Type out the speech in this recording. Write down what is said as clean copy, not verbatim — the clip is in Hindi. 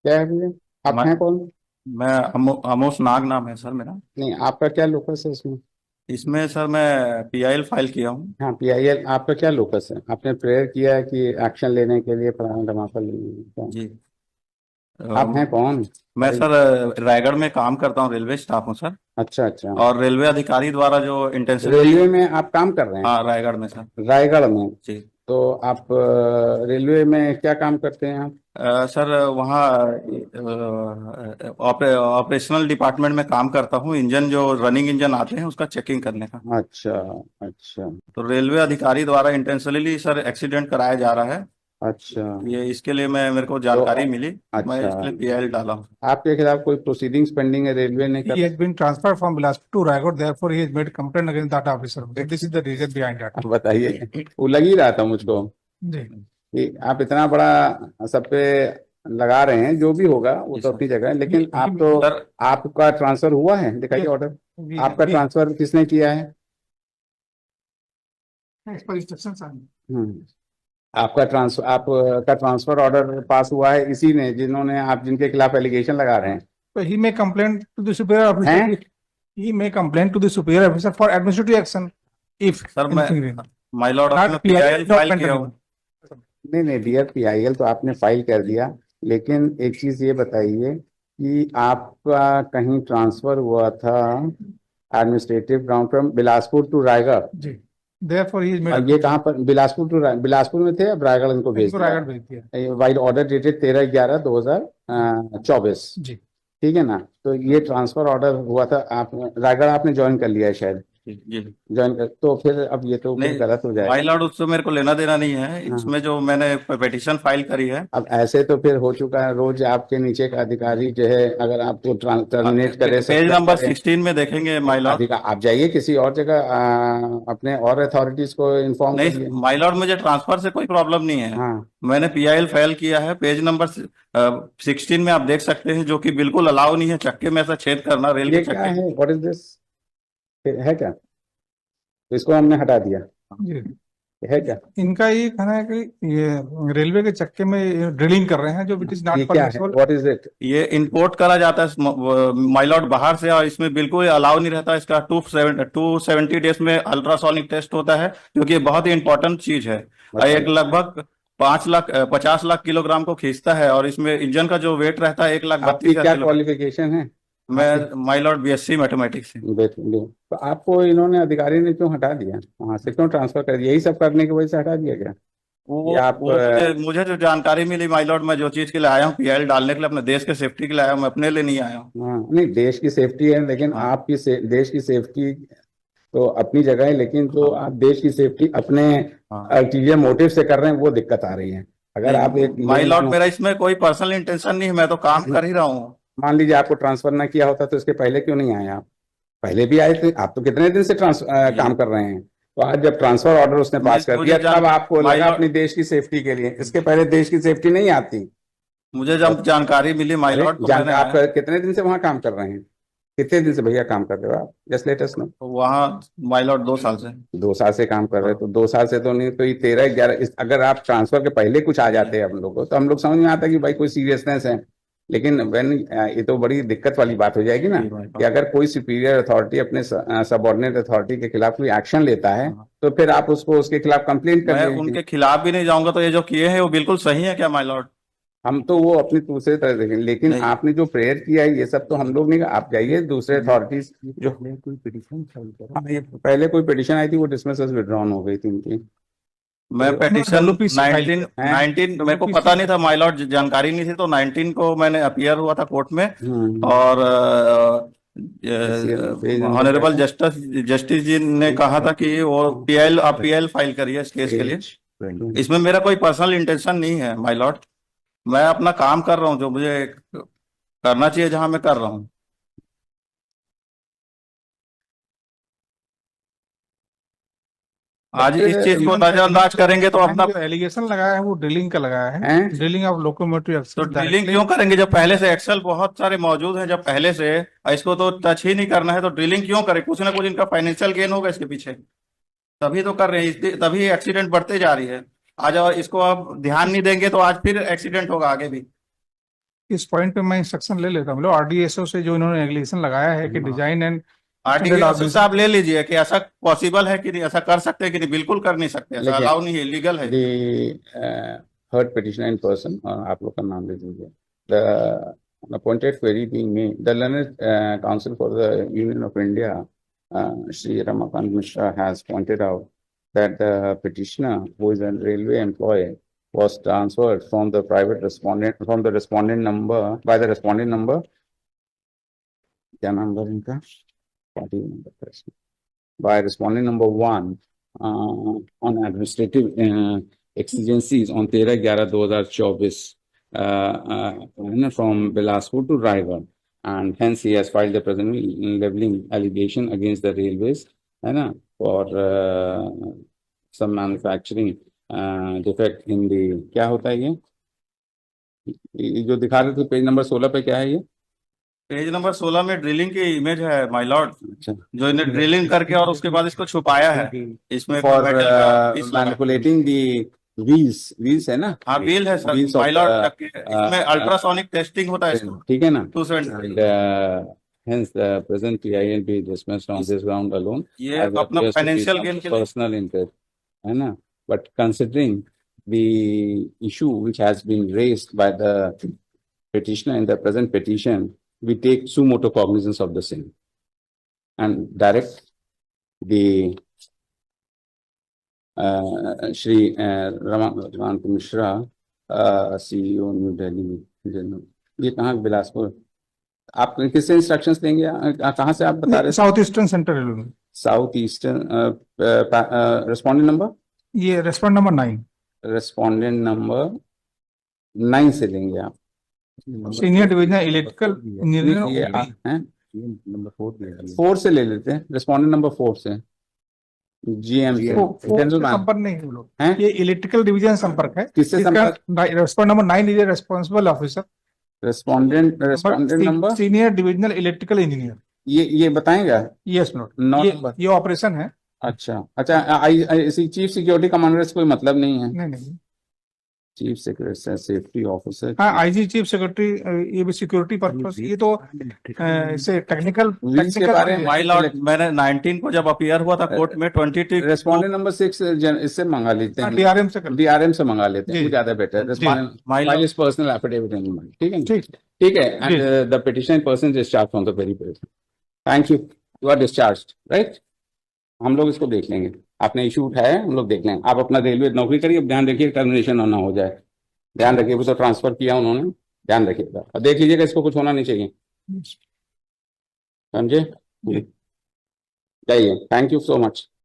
क्या है भैया? आप मैं हैं कौन? मैं अमोस नाग नाम है सर मेरा। नहीं, आपका क्या लोकस है इसमें? इसमें सर मैं पीआईएल फाइल किया हूँ। हाँ, PIL आपका क्या लोकस है? आपने प्रेयर किया है कि एक्शन लेने के लिए फलाना धमाका क्या? जी। आप हैं अम, कौन? मैं अरे, सर रायगढ़ में काम करता हूँ, रेलवे स्टाफ हूँ सर। अच्छा अच्छा। और रेलवे अधिकारी द्वारा जो इंटेंशनली। रेलवे में आप काम कर रहे हाँ, हैं? रायगढ़ में सर। रायगढ़ में? जी। तो आप रेलवे में क्या काम करते हैं आप? सर वहाँ ऑपरेशनल डिपार्टमेंट में काम करता हूँ, इंजन जो रनिंग इंजन आते हैं उसका चेकिंग करने का। अच्छा अच्छा तो रेलवे अधिकारी द्वारा इंटेंशनली सर एक्सीडेंट कराया जा रहा है। अच्छा। ये इसके लिए मेरे को तो जानकारी मिली, तो मैं अच्छा, इसके लिए पीआईएल डाला हूँ। आपके खिलाफ कोई प्रोसीडिंग्स पेंडिंग है रेलवे ने He कर? has been transferred from Bilaspur to Raigad, therefore he has made complaint against that officer. So this is the reason behind that. आप बताइए, वो लग ही रहा था मुझको जी। कि आप इतना बड़ा सब पे लगा रहे हैं। जो भी होगा वो जी तो सर। अपनी जगह है, लेकिन आप तो, सर आपका ट्रांसफर हुआ है? दिखाइए ऑर्डर। आपका ट्रांसफर किसने किया है? As per instructions are. हम्म। आपका ट्रांसफर ऑर्डर पास हुआ है इसी ने, जिन्होंने आप जिनके खिलाफ एलिगेशन लगा रहे हैं? So he may complain to the superior officer. हैं? He may complain to the superior officer for administrative action if sir मैं anything wrong. My Lord Not अपना PIL पीआईएल फाइल document किया alone. हूँ। नहीं नहीं डियर PIL तो आपने फाइल कर दिया, लेकिन एक चीज ये बताइए कि आपका कहीं ट्रांसफर हुआ था administrative ground from Bilaspur to Raigarh? जी। Therefore he is made. और ये कहाँ पर? बिलासपुर में थे, अब रायगढ़ इनको भेज इनको दिया रायगढ़ भेज दिया। Wide order dated 13/11/2024। जी। ठीक है ना? तो ये ट्रांसफर ऑर्डर हुआ था, आप रायगढ़ आपने ज्वाइन कर लिया है शायद। जी। ज्वाइन कर तो फिर अब ये तो फिर नहीं गलत हो माय जाएगा। लॉर्ड, उससे मेरे को लेना देना नहीं है, हाँ, इसमें जो मैंने पिटीशन फाइल करी है। अब ऐसे तो फिर हो चुका है, रोज आपके नीचे का अधिकारी जो है अगर आपको टर्मिनेट करे, पेज सस्पेंड नंबर करे, 16 में देखेंगे तो माय लॉर्ड। अधिकार आप जाइए किसी और जगह, अपने और अथॉरिटीज को इन्फॉर्म नहीं करिए। माय लॉर्ड, मुझे ट्रांसफर से कोई प्रॉब्लम नहीं है। हाँ, मैंने पीआईएल फाइल किया है, पेज नंबर 16 में आप देख सकते हैं, जो कि बिल्कुल अलाउ नहीं है चक्के में ऐसा छेद करना, रेल के ये क्या चक्के। है? What is this? है क्या? तो इसको हमने हटा दिया, जी। है क्या? इनका ये कहना है कि ये रेलवे के चक्के में ड्रिलिंग कर रहे हैं जो इट इज ये नॉट क्या है? परमिसिबल। What is it? ये इंपोर्ट करा जाता है माय लॉर्ड बाहर से, और इसमें बिल्कुल अलाउ नहीं रहता। इसका 270 डेज में अल्ट्रासोनिक टेस्ट होता है, क्योंकि ये बहुत ही इंपॉर्टेंट चीज है। और एक बताइए। लगभग 50 लाख किलोग्राम को खींचता है, और इसमें इंजन का जो वेट रहता है 1,32,000 आपकी क्या किलोग्राम। क्वालिफिकेशन है? आपकी मैं माय लॉर्ड बीएससी मैथमेटिक्स से। तो आपको इन्होंने, अधिकारी ने क्यों हटा दिया वहां से? क्यों ट्रांसफर कर दिया? यही सब करने की वजह से हटा दिया गया? वो ये आप वो मुझे जो जानकारी मिली माय लॉर्ड, मैं जो चीज के लिए आया हूँ पीआईएल डालने के लिए, अपने देश के सेफ्टी के लिए आया हूँ, मैं अपने लिए नहीं आया हूँ। हाँ, नहीं देश की सेफ्टी है, लेकिन हाँ। आपकी देश की सेफ्टी तो अपनी जगह है, लेकिन जो हाँ। आप देश की सेफ्टी अपने हाँ। अल्टीरियर मोटिव से कर रहे हैं वो दिक्कत आ रही है। अगर आप नहीं एक माय ये लॉर्ड, मेरा इसमें कोई पर्सनल इंटेंशन नहीं है, मैं तो काम कर ही रहा हूँ। मान लीजिए आपको ट्रांसफर ना किया होता तो इसके पहले क्यों नहीं आए आप? पहले भी आए थे आप, तो कितने दिन से ये काम कर रहे हैं। तो आज जब ट्रांसफर ऑर्डर उसने पास कर मुझे दिया जान तब आपको माय लगा अपनी लॉर्ड, देश की सेफ्टी के लिए, इसके पहले देश की सेफ्टी नहीं आती। मुझे जब जानकारी मिली माय अरे लॉर्ड, तो जान, मैंने आप आया। कितने दिन से वहां काम कर रहे हैं? कितने दिन से भैया काम कर रहे हो आप? Just let us know. तो वहाँ माय लॉर्ड 2 साल से। 2 साल से काम कर रहे हाँ। हो तो 2 साल से तो नहीं, तो ये 13/11 अगर आप ट्रांसफर के पहले कुछ आ जाते हैं हम लोग को, तो हम लोग समझ में आता कि भाई कोई सीरियसनेस है। लेकिन व्हेन ये तो बड़ी दिक्कत वाली बात हो जाएगी ना, जी माय कि लॉर्ड। अगर कोई सुपीरियर अथॉरिटी अपने सबऑर्डिनेट अथॉरिटी के खिलाफ कोई एक्शन लेता है, हाँ। तो फिर आप उसको उसके खिलाफ कंप्लेंट कर मैं दीजिए। उनके खिलाफ भी नहीं जाऊंगा, तो ये जो किए हैं वो बिल्कुल सही है क्या माय लॉर्ड? हम तो वो अपनी दूसरे तरह देखेंगे, लेकिन नहीं। आपने जो प्रेयर किया है ये सब तो हम लोग नहीं, आप जाइए दूसरे अथॉरिटीज जो। कोई पिटीशन फाइल करो। हाँ, ये पहले कोई पिटीशन आई थी, वो डिसमिस विड्रॉन हो गई थी इनकी। मैं तो पेटिशन LOPC फाइल 19 हैं। 19 मेरे को पता नहीं था माय लॉर्ड, जानकारी नहीं थी, तो 19 को मैंने अपियर हुआ था कोर्ट में। हम्म। और पेज नंबर क्या ऑनरेबल था? जस्टिस जी ने कहा था कि वो पीएल, आप पीएल फाइल करिए इस केस के लिए। पेज इसमें मेरा कोई पर्सनल इंटेंशन नहीं है माय लॉर्ड। मैं अपना काम कर रहा हूँ, जो मुझे करना चाहिए जहां मैं कर रहा हूँ। आज इस चीज को नजरअंदाज करेंगे तो अपना। जो एलिगेशन लगाया है वो ड्रिलिंग का लगाया है, हैं? ड्रिलिंग ऑफ लोकोमोटिव तो एक्सेस ड्रिलिंग क्यों करेंगे जब पहले से एक्सेल बहुत सारे मौजूद हैं, जब पहले से इसको तो टच ही नहीं करना है, तो ड्रिलिंग क्यों करें? कुछ ना कुछ इनका फाइनेंशियल गेन होगा इसके पीछे, तभी तो कर रहे हैं। तभी एक्सीडेंट बढ़ते जा रही है। आज और इसको अब ध्यान नहीं देंगे तो आज फिर एक्सीडेंट होगा आगे भी। इस पॉइंट पे मैं इंस्ट्रक्शन ले लेता हूँ, मतलब आरडीएसओ से जो इन्होंने एग्रीगेशन लगाया है कि डिजाइन एंड आरटीओ से आप ले लीजिए कि ऐसा पॉसिबल है कि नहीं, ऐसा कर सकते हैं कि नहीं, बिल्कुल कर नहीं सकते, ऐसा लेकिन अलाउ नहीं है, इलीगल है। the third petitioner in person, आप लोग का नाम ले दीजिए. The appointed query being made, the learned counsel for the Union of India, Shri Ramakant Mishra, has pointed out that the petitioner, who is a railway employee, was transferred from the respondent number by the respondent number. क्या नंबर इनका? Party number by respondent number 1 on administrative exigencies on 13/11/2024 from Bilaspur to Raigad, and hence he has filed the present leveling allegation against the railways, है ना, for some manufacturing defect in the, क्या होता है ये जो दिखा रहे थे पेज नंबर 16 पे, क्या है ये? पेज नंबर 16 में ड्रिलिंग की इमेज है माय लॉर्ड, अच्छा, जो इन्हें ड्रिलिंग करके और उसके बाद इसको छुपाया है। इसमें for metal का piece लगा है। manipulating the wheels है ना? हाँ व्हील है sir, Wheels of my Lord, इसमें अल्ट्रासोनिक टेस्टिंग होता है इसको, ठीक है ना? 270। And hence the present PIL be dismissed on this ground alone. ये as अपना appears to be financial some gain के लिए। personal interest, है ना? But considering the issue which has been raised by the petitioner in the present petition, we take suo motu cognizance of the same and direct the Shri Ramakant Mishra, CEO New Delhi, ये कहाँ? बिलासपुर। आप किससे इंस्ट्रक्शंस देंगे? कहाँ से आप बता रहे? South eastern centre railway, south eastern. Respondent number, ये रेस्पॉन्ड नंबर 9, रेस्पोंडेंट नंबर 9 से लेंगे आप। सीनियर डिवीजन इलेक्ट्रिकल ये इंजीनियर। आप हैं, नंबर 4 से ले लेते हैं, रेस्पोंडेंट नंबर 4 से। GM जनरल मैन संपर्क नहीं है लोग, हैं? ये इलेक्ट्रिकल डिवीजन संपर्क है। किससे संपर्क? Respond number 9 is responsible officer, respondent number, senior divisional electrical engineer. ये बताएगा? Yes note, number. ये ऑपरेशन है। अच्छा, चीफ सिक्योरिटी कमांडर से कोई मतलब नहीं है? नहीं, चीफ सेक्रेटरी सेफ्टी ऑफिसर। हाँ, आईजी चीफ सेक्रेटरी, ये भी सिक्योरिटी पर्पस, ये तो इसे टेक्निकल के बारे में माय लॉर्ड, मैंने 19 को जब अपीयर हुआ था कोर्ट में 22 रेस्पोंडेंट नंबर 6 इससे मंगा लेते हैं, डीआरएम से DRM से मंगा लेते हैं, जी। वो ज्यादा better. My lord. Respondent personal affidavit, ठीक है? ठीक। ठीक है, and the petition person discharge from the very person. Thank you, you are discharged, right? हम लोग इसको देख लेंगे, आपने इशू उठाया, हम लोग देख लेंगे। आप अपना रेलवे नौकरी करिए, ध्यान रखिए टर्मिनेशन ना हो जाए, ध्यान रखिए। वो तो ट्रांसफर किया उन्होंने, ध्यान रखिएगा और देख लीजिएगा, इसको कुछ होना नहीं चाहिए, समझे? जाइए, थैंक यू सो मच।